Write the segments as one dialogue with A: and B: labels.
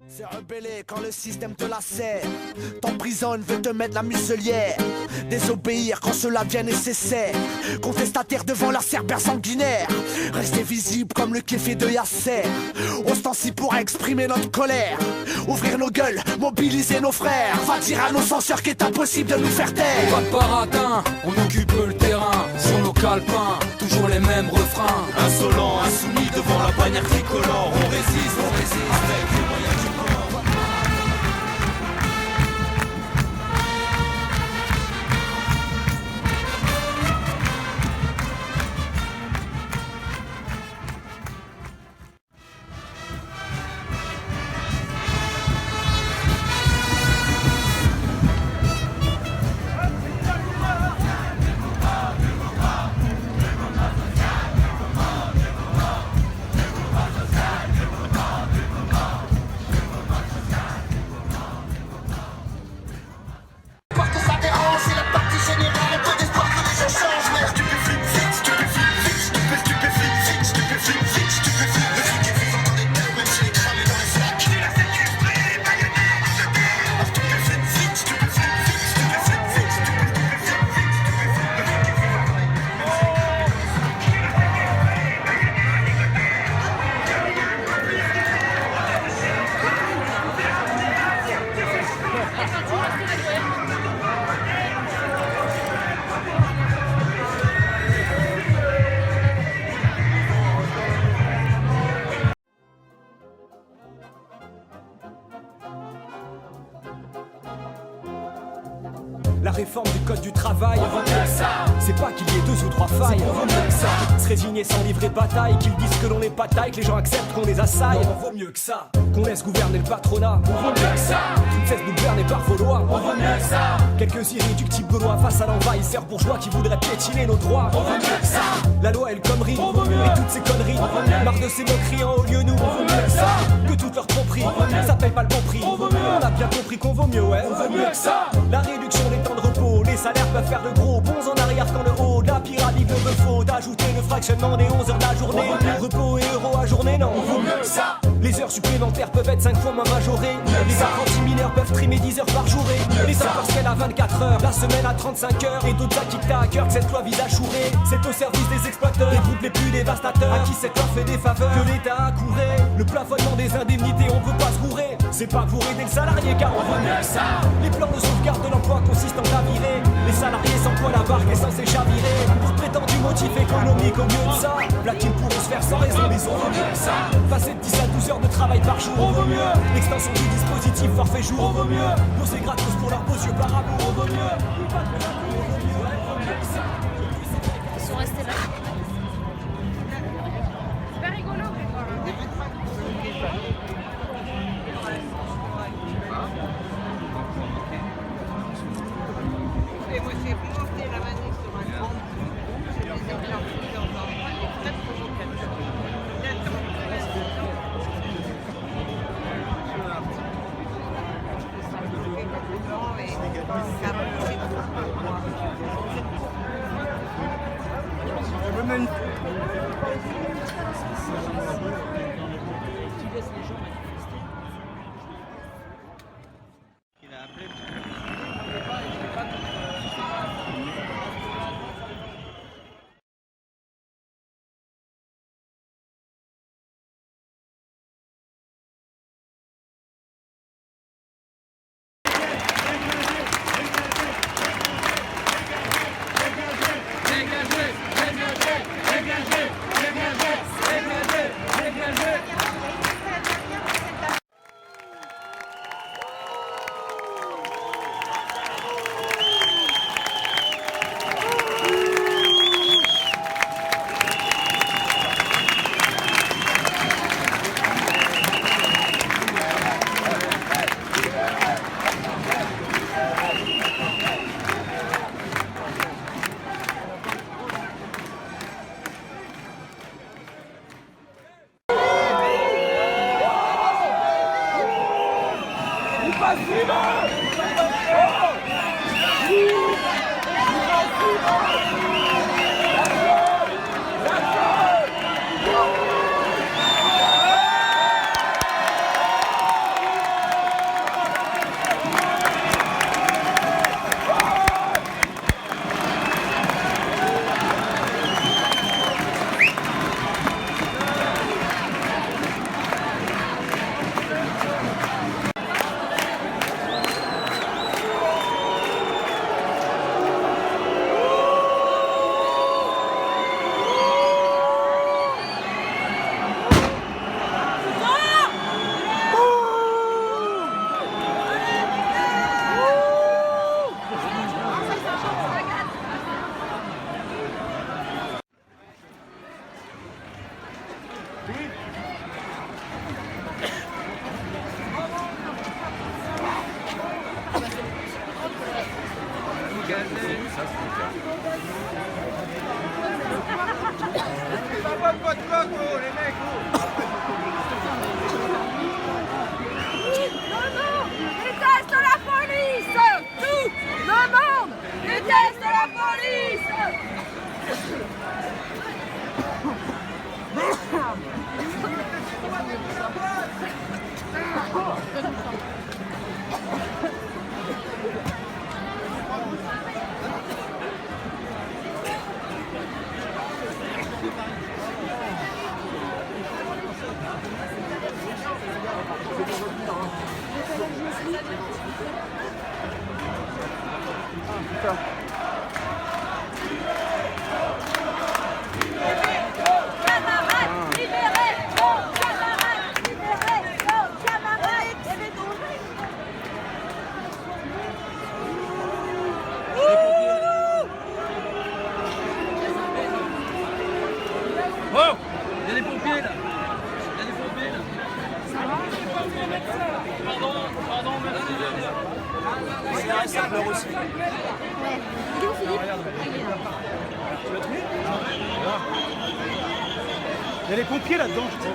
A: C'est rebellé quand le système te la serre, t'emprisonne, veut te mettre la muselière. Désobéir quand cela devient nécessaire, contestataire devant la cerbère sanguinaire. Rester visible comme le kéfé de Yasser, ostensible pour exprimer notre colère. Ouvrir nos gueules, mobiliser nos frères. Va dire à nos censeurs qu'il est impossible de nous faire taire.
B: Pas de paradin, on occupe le terrain. Sur nos calepins, toujours les mêmes refrains.
C: Insolent, insoumis devant la bannière tricolore. On résiste avec les moyens du bord.
D: La réforme du code du travail, c'est pas qu'il y ait 2 ou 3 failles. Se résigner sans livrer bataille, qu'ils disent que l'on n'est pas taille, que les gens acceptent qu'on les assaille. Vaut mieux que ça, qu'on laisse gouverner le patronat. Vaut mieux que ça, qu'ils ne cessent de gouverner par vos lois. Vaut mieux que ça, quelques irréductibles gaulois face à l'envahisseur bourgeois qui voudraient piétiner nos droits. Vaut mieux que ça, la loi et le connerie, et toutes ces conneries. Marre de ces moqueries en haut lieu nous. Vaut mieux que ça, que toute leur tromperie, ça paye pas le bon prix. On a bien compris qu'on vaut mieux, ouais. Vaut mieux que ça, la réduction des temps de repos, les salaires peuvent faire de gros bons en arrière quand le haut de la pyramide me faut d'ajouter le fractionnement des 11 heures de la journée. Repos et euros à journée, non, vaut mieux que ça. Les heures supplémentaires peuvent être 5 fois moins majorées. Les apprentis mineurs peuvent trimer 10 heures par journée. Les heures partielles à 24 heures, la semaine à 35 heures. Et d'autres acquittent à cœur que cette loi vise à chourer. C'est au service des exploiteurs, les groupes les plus dévastateurs, à qui cette loi fait des faveurs que l'État a couré. Le plafonnement des indemnités, on peut pas se gourer. C'est pas pour aider le salarié car on vaut mieux que ça. Les plans de sauvegarde de l'emploi consistent en virer. Les salariés sans quoi la barque est censée chavirer. Pour prétendu motif économique au mieux de ça, platine pour se faire sans raison, mais on vaut mieux que ça. Passer de 10 à 12 heures de travail par jour, on vaut mieux. L'extension du dispositif forfait jour, on vaut mieux. Bosser gratos pour leurs beaux yeux par amour, on vaut mieux.
E: Ils sont restés là. C'est pas rigolo,
F: Et moi, j'ai remonté la manette sur un grand j'ai des exemplaires plusieurs dans moi, il est très provocateur. Ça a bougé trop pour moi.
B: Oh, il y a des pompiers là. Il y a des pompiers là. Pardon, merci.
D: C'est un simpleur aussi.
G: Il est où Philippe?
D: Il y a les pompiers là-dedans, je crois.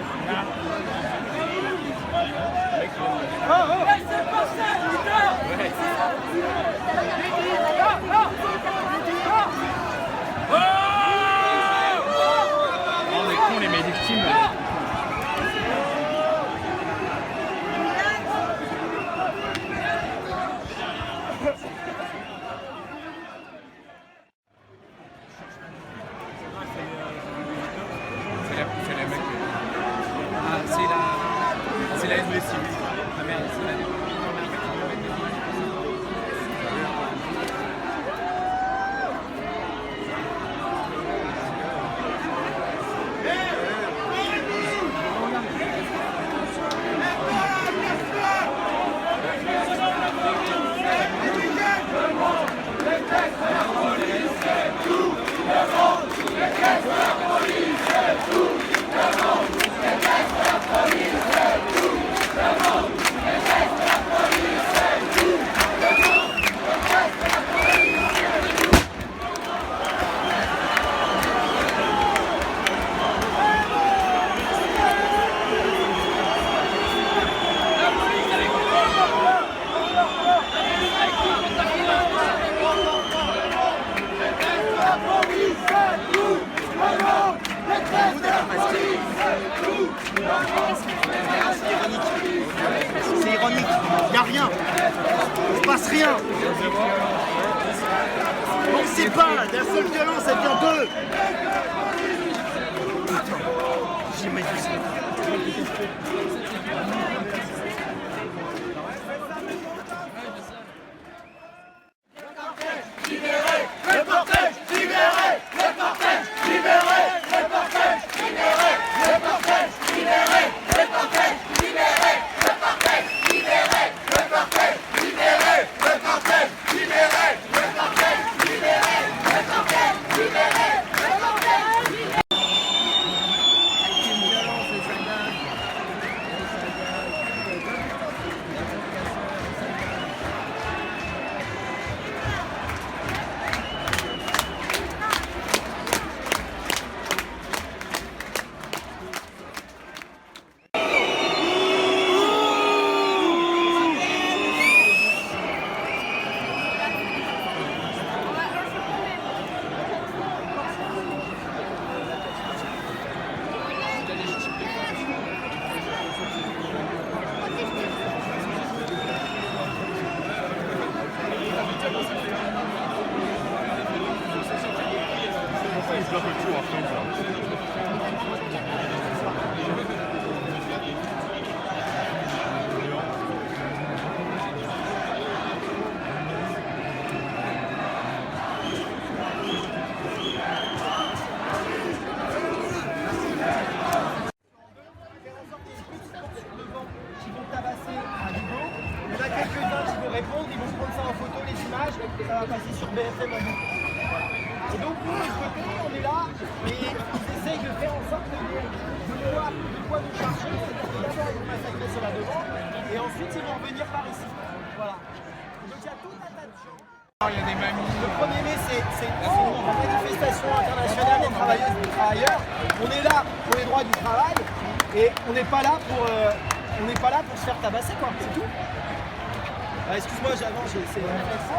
B: On est cons les victimes. C'est la mec. Ah, c'est la SVC. Ah merde, c'est la.
H: C'est ironique, il n'y a rien, il se passe rien. On ne sait pas, d'un seul violon ça devient deux. J'imagine.
D: Répondre, ils vont prendre ça en photo, les images, et ça va passer sur BFM en boucle. Et donc nous, de côté, on est là, et ils essayent de faire en sorte de quoi nous charger, c'est-à-dire que d'abord ils vont massacrer cela devant, et ensuite ils vont revenir par ici. Voilà. Donc il y a tout un tas de gens.
B: Il y a des mamies.
D: Le 1er mai, c'est la manifestation internationale des travailleuses et des travailleurs. On est là pour les droits du travail, et on n'est pas là pour se faire tabasser, quoi, c'est tout. Ah, excuse-moi, j'avance, c'est réflexe.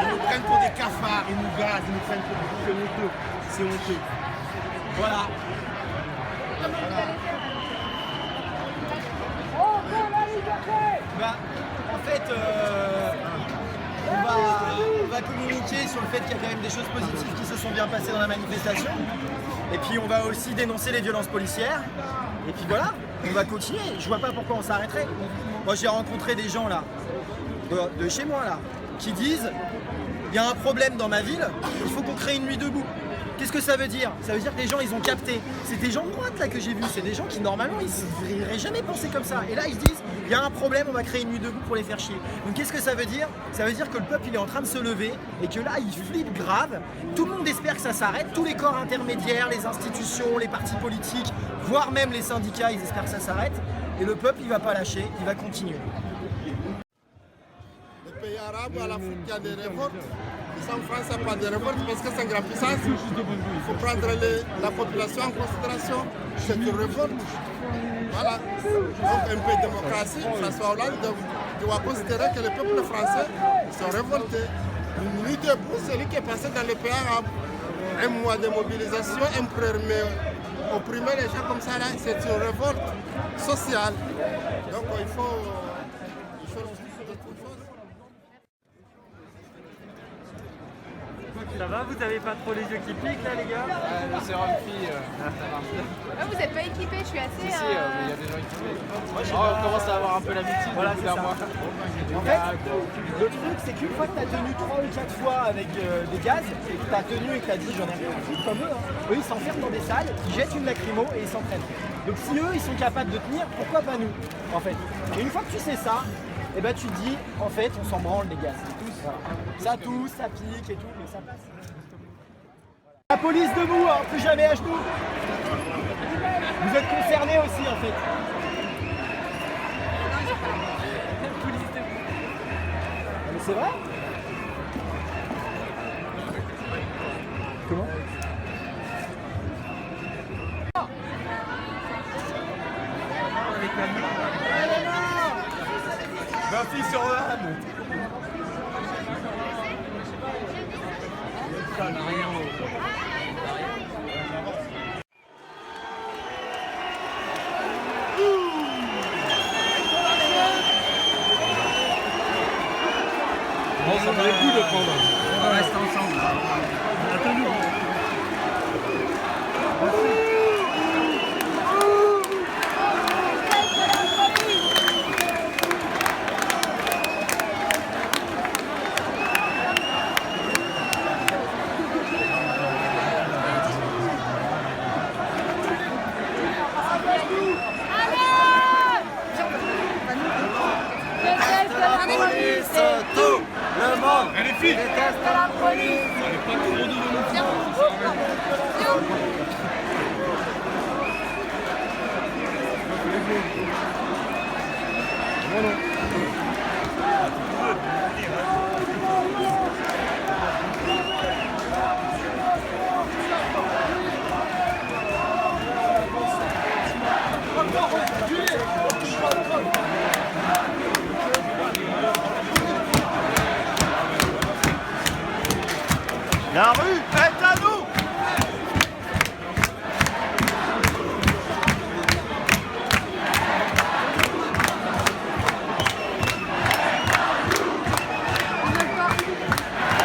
H: Ils nous prennent pour des cafards, ils nous gazent, ils nous prennent pour des honteux. C'est honteux.
D: Voilà. Bah, en fait, on va communiquer sur le fait qu'il y a quand même des choses positives qui se sont bien passées dans la manifestation. Et puis on va aussi dénoncer les violences policières. Et puis voilà.
I: on va continuer. Je vois pas pourquoi on s'arrêterait. Moi j'ai rencontré des gens là, de chez moi là, qui disent il y a un problème dans ma ville, il faut qu'on crée une nuit debout. Qu'est-ce que ça veut dire? Ça veut dire que les gens ils ont capté. C'est des gens de droite là que j'ai vus, c'est des gens qui normalement ils n'auraient jamais pensé comme ça. Et là ils se disent il y a un problème, on va créer une nuit debout pour les faire chier. Donc qu'est-ce que ça veut dire? Ça veut dire que le peuple il est en train de se lever et que là il flippe grave. Tout le monde espère que ça s'arrête, tous les corps intermédiaires, les institutions, les partis politiques, voire même les syndicats, ils espèrent que ça s'arrête. Et le peuple il va pas lâcher, il va continuer.
H: Les pays arabes, à l'Afrique, il y a des révoltes. Ici en France, il n'y a pas de révolte parce que c'est une grande puissance. Il faut prendre la population en considération. C'est une révolte. Voilà. Donc un peu de démocratie. François Hollande doit considérer que le peuple français sont révoltés. Une nuit debout, celui qui est passé dans les pays arabes. Un mois de mobilisation, opprimer les gens comme ça, là, c'est une révolte sociale. Donc il faut
J: Ça va, vous avez pas trop les yeux qui piquent là les gars?
K: Le sérum fille, ça marche bien.
E: Vous n'êtes pas équipé, je suis assez.
K: Si, mais il y a des gens équipés. On commence à avoir un peu l'habitude.
I: Voilà, c'est ça. En fait, le truc c'est qu'une fois que tu as tenu 3 ou 4 fois avec des gaz, et que tu as tenu et que tu as dit j'en ai rien à foutre comme eux, eux ils s'enferment dans des salles, ils jettent une lacrymo et ils s'entraînent. Donc si eux ils sont capables de tenir, pourquoi pas nous en fait? Et une fois que tu sais ça, et ben tu te dis en fait on s'en branle les gaz. Voilà. Ça tousse, ça pique et tout, mais ça passe. La police debout, hein, plus jamais à genoux. Vous êtes concernés aussi en fait. Mais c'est vrai? Comment?
H: ma fille sur l'âne.
J: Bon, ça valait le coup de prendre. On va rester ensemble.
H: La rue est à nous.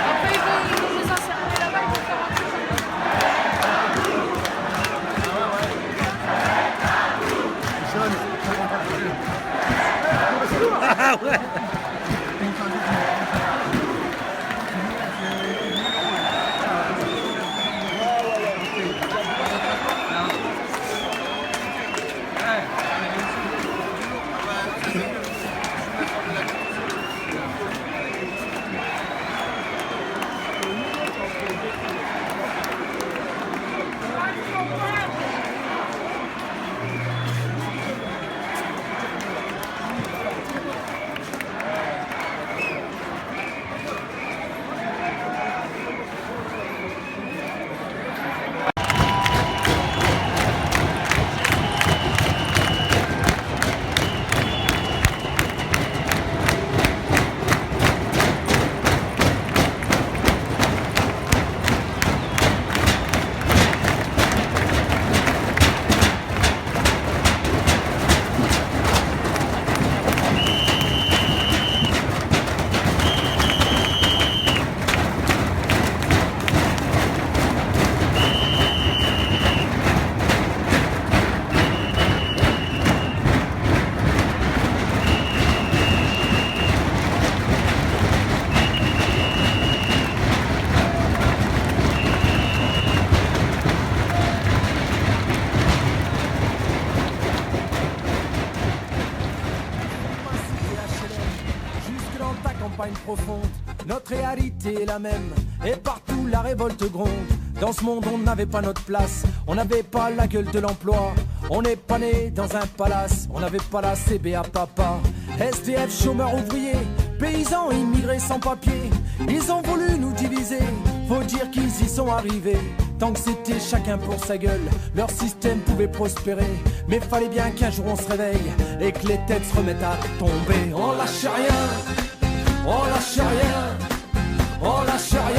E: Après, ils vont nous insérer là-bas, ils vont faire un truc.
H: Ah ouais.
L: campagne profonde, notre réalité est la même, et partout la révolte gronde. Dans ce monde on n'avait pas notre place, on n'avait pas la gueule de l'emploi, on n'est pas né dans un palace, on n'avait pas la CBA papa. SDF, chômeurs ouvriers, paysans immigrés sans papier, ils ont voulu nous diviser, faut dire qu'ils y sont arrivés. Tant que c'était chacun pour sa gueule, leur système pouvait prospérer. Mais fallait bien qu'un jour on se réveille et que les têtes se remettent à tomber. On lâche rien, on lâche rien, on lâche rien.